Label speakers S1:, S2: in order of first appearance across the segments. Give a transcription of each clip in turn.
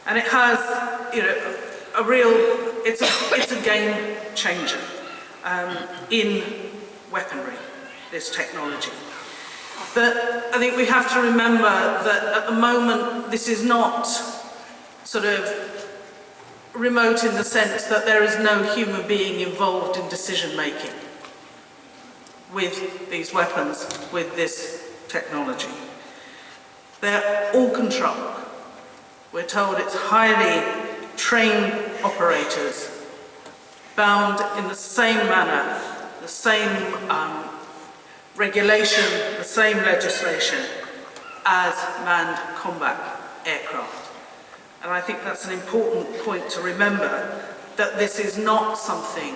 S1: And it has, it's a game changer in weaponry, this technology. But I think we have to remember that at the moment this is not sort of remote in the sense that there is no human being involved in decision making with these weapons, with this technology. They're all controlled. We're told it's highly trained operators bound in the same manner, the same regulation, the same legislation as manned combat aircraft. And I think that's an important point to remember, that this is not something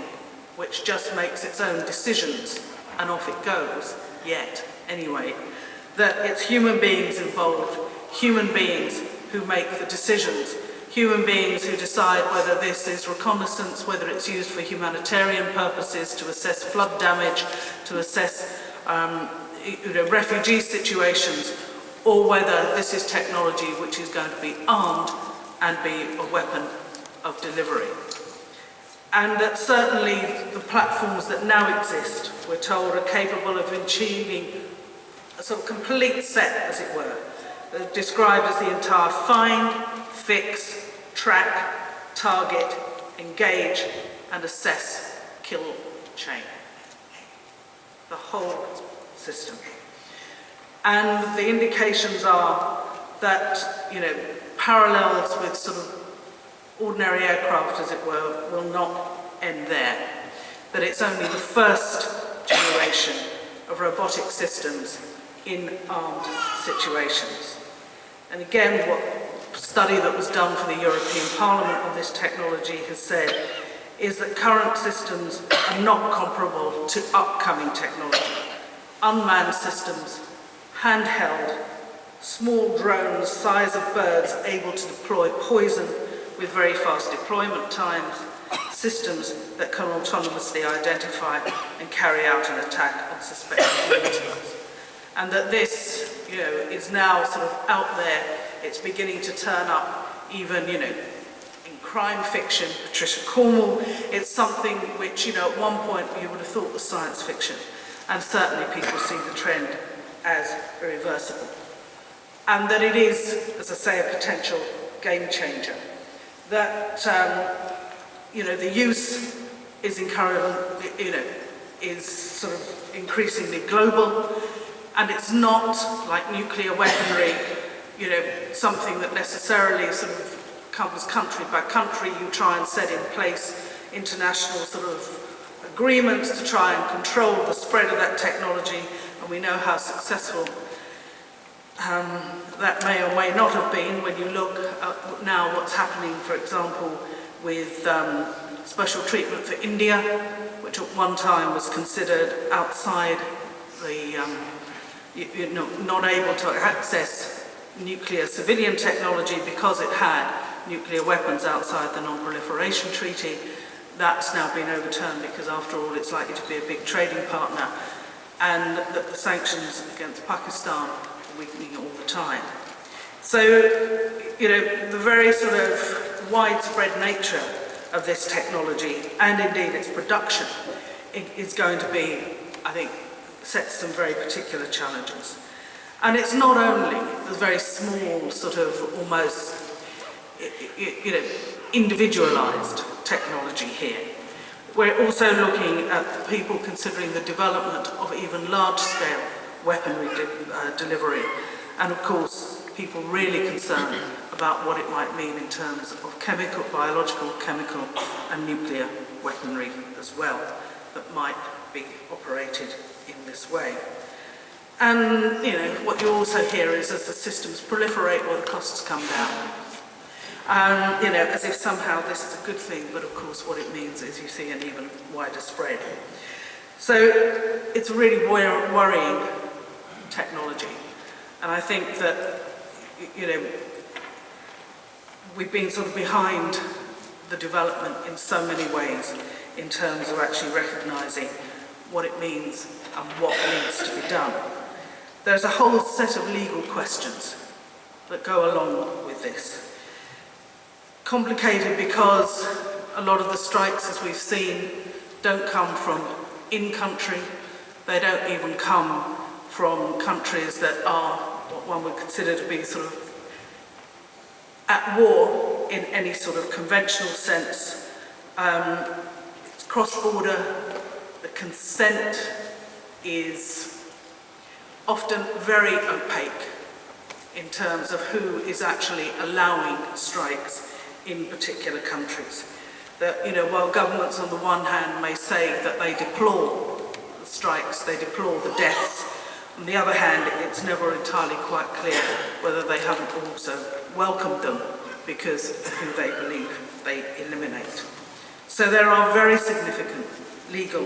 S1: which just makes its own decisions and off it goes, yet anyway, that it's human beings involved, human beings who make the decisions, human beings who decide whether this is reconnaissance, whether it's used for humanitarian purposes, to assess flood damage, to assess refugee situations, or whether this is technology which is going to be armed and be a weapon of delivery. And that certainly the platforms that now exist, we're told, are capable of achieving a sort of complete set, as it were, described as the entire find, fix, track, target, engage, and assess kill chain. The whole system. And the indications are that, parallels with sort of ordinary aircraft, as it were, will not end there. That it's only the first generation of robotic systems in armed situations. And again, what study that was done for the European Parliament on this technology has said is that current systems are not comparable to upcoming technology. Unmanned systems, handheld, small drones, size of birds, able to deploy poison with very fast deployment times, systems that can autonomously identify and carry out an attack on suspected militants. And that this, is now sort of out there. It's beginning to turn up even, in crime fiction. Patricia Cornwell, it's something which, at one point you would have thought was science fiction. And certainly people see the trend as irreversible. And that it is, as I say, a potential game changer. That, the use is is sort of increasingly global. And it's not like nuclear weaponry, something that necessarily sort of comes country by country. You try and set in place international sort of agreements to try and control the spread of that technology, and we know how successful that may or may not have been when you look at now what's happening, for example, with special treatment for India, which at one time was considered outside the not able to access nuclear civilian technology because it had nuclear weapons outside the Non-Proliferation Treaty. That's now been overturned because, after all, it's likely to be a big trading partner, and that the sanctions against Pakistan are weakening all the time. So, the very sort of widespread nature of this technology, and indeed its production, is going to be, I think, sets some very particular challenges. And it's not only the very small, sort of almost, individualized technology here. We're also looking at the people considering the development of even large-scale weaponry delivery, and of course, people really concerned about what it might mean in terms of biological, chemical, and nuclear weaponry as well, that might be operated in this way. And, what you also hear is, as the systems proliferate, the costs come down. As if somehow this is a good thing, but of course what it means is you see an even wider spread. So it's a really worrying technology. And I think that, we've been sort of behind the development in so many ways in terms of actually recognising what it means and what needs to be done. There's a whole set of legal questions that go along with this. Complicated because a lot of the strikes, as we've seen, don't come from in-country. They don't even come from countries that are what one would consider to be sort of at war in any sort of conventional sense. It's cross-border. The consent is often very opaque in terms of who is actually allowing strikes in particular countries. That, while governments on the one hand may say that they deplore the strikes, they deplore the deaths, on the other hand, it's never entirely quite clear whether they haven't also welcomed them because of who they believe they eliminate. So there are very significant legal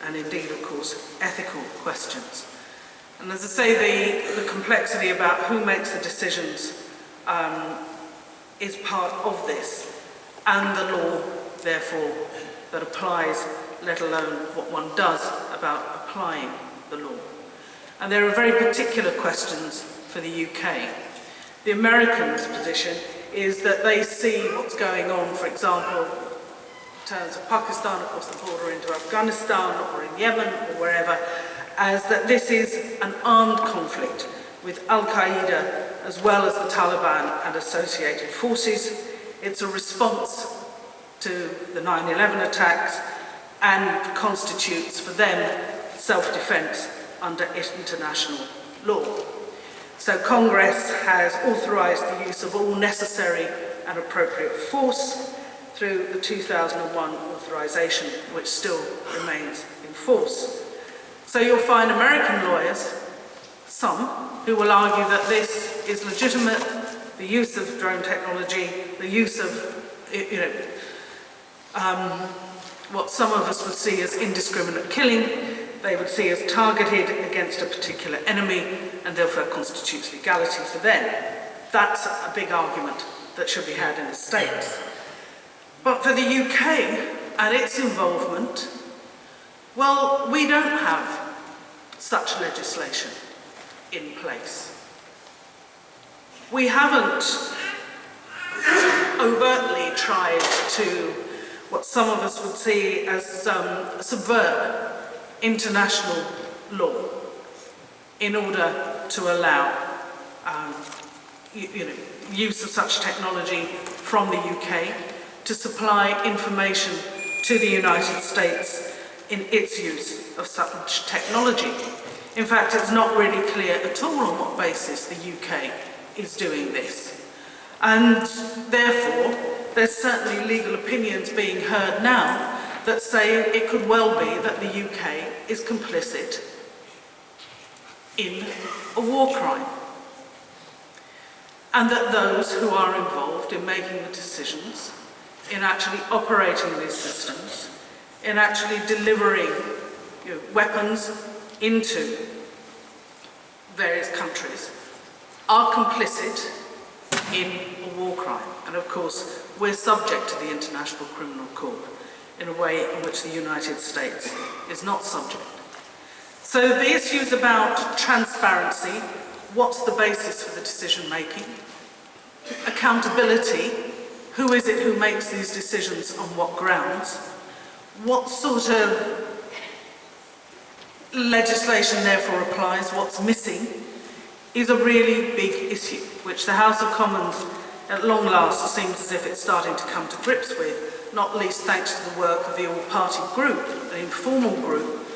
S1: and indeed, of course, ethical questions. And as I say, the complexity about who makes the decisions is part of this, and the law, therefore, that applies, let alone what one does about applying the law. And there are very particular questions for the UK. The Americans' position is that they see what's going on, for example, in terms of Pakistan across the border into Afghanistan or in Yemen or wherever, as that this is an armed conflict with Al-Qaeda as well as the Taliban and associated forces. It's a response to the 9/11 attacks and constitutes for them self-defense under international law. So Congress has authorized the use of all necessary and appropriate force through the 2001 authorization, which still remains in force. So you'll find American lawyers, some, who will argue that this is legitimate, the use of drone technology, the use of, what some of us would see as indiscriminate killing, they would see as targeted against a particular enemy and therefore constitutes legality for them. That's a big argument that should be had in the States. But for the UK and its involvement, well, we don't have such legislation in place. We haven't overtly tried to, what some of us would see as subvert international law in order to allow use of such technology from the UK to supply information to the United States in its use of such technology. In fact, it's not really clear at all on what basis the UK is doing this. And therefore, there's certainly legal opinions being heard now that say it could well be that the UK is complicit in a war crime. And that those who are involved in making the decisions, in actually operating these systems, in actually delivering weapons into various countries, are complicit in a war crime. And of course, we're subject to the International Criminal Court in a way in which the United States is not subject. So the issues about transparency, what's the basis for the decision making? Accountability, who is it who makes these decisions on what grounds? What sort of legislation therefore applies, what's missing, is a really big issue, which the House of Commons at long last seems as if it's starting to come to grips with, not least thanks to the work of the all-party group, an informal group,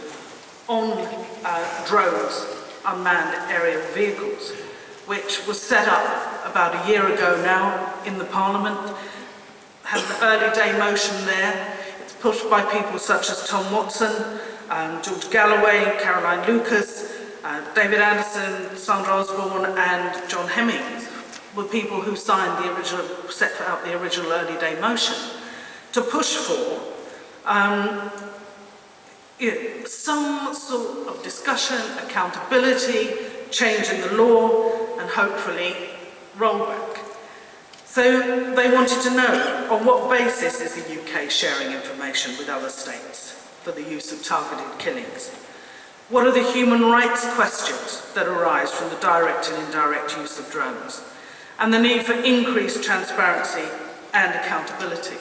S1: on drones, unmanned aerial vehicles, which was set up about a year ago now in the Parliament, had an early day motion there. It's pushed by people such as Tom Watson, George Galloway, Caroline Lucas, David Anderson, Sandra Osborne and John Hemmings were people who signed the original, set out the original early day motion to push for some sort of discussion, accountability, change in the law and hopefully rollback. So they wanted to know on what basis is the UK sharing information with other states for the use of targeted killings? What are the human rights questions that arise from the direct and indirect use of drones? And the need for increased transparency and accountability.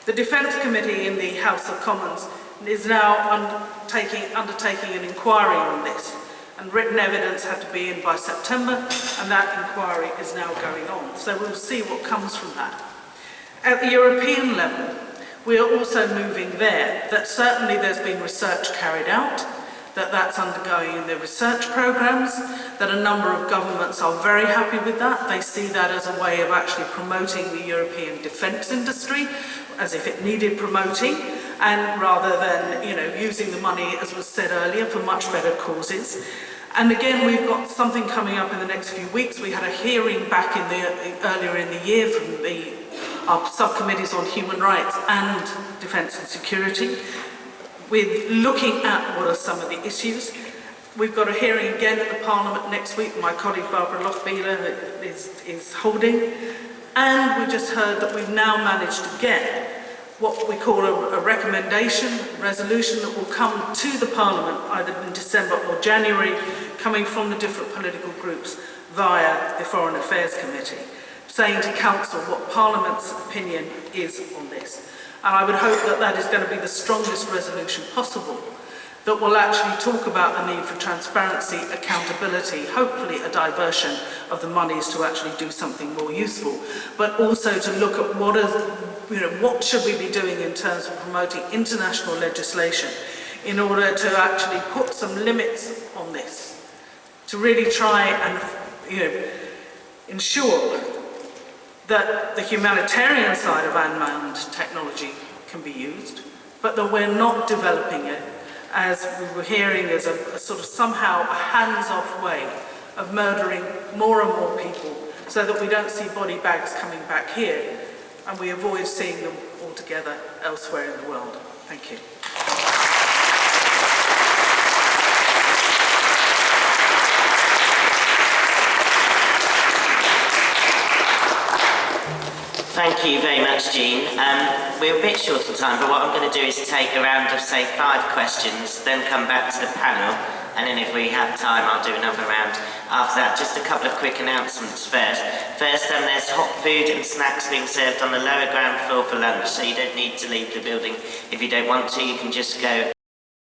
S1: The Defence Committee in the House of Commons is now undertaking an inquiry on this, and written evidence had to be in by September, and that inquiry is now going on. So we'll see what comes from that. At the European level, we are also moving there, that certainly there's been research carried out, that's undergoing in their research programmes, that a number of governments are very happy with that. They see that as a way of actually promoting the European defence industry, as if it needed promoting, and rather than, using the money, as was said earlier, for much better causes. And again, we've got something coming up in the next few weeks. We had a hearing back earlier in the year from our subcommittees on human rights and defence and security, with looking at what are some of the issues. We've got a hearing again in the Parliament next week, my colleague Barbara Lochbihler is holding, and we just heard that we've now managed to get what we call a resolution that will come to the Parliament either in December or January, coming from the different political groups via the Foreign Affairs Committee, saying to Council what Parliament's opinion is on this. And I would hope that that is going to be the strongest resolution possible, that will actually talk about the need for transparency, accountability, hopefully a diversion of the monies to actually do something more useful, but also to look at what should we be doing in terms of promoting international legislation in order to actually put some limits on this, to really try and ensure that the humanitarian side of unmanned technology can be used, but that we're not developing it, as we were hearing, as a sort of somehow a hands-off way of murdering more and more people, so that we don't see body bags coming back here and we avoid seeing them altogether elsewhere in the world. Thank you.
S2: Thank you very much, Jean. We're a bit short on time, but what I'm going to do is take a round of, say, 5 questions, then come back to the panel, and then if we have time, I'll do another round after that. Just a couple of quick announcements first. First, there's hot food and snacks being served on the lower ground floor for lunch, so you don't need to leave the building if you don't want to. You can just go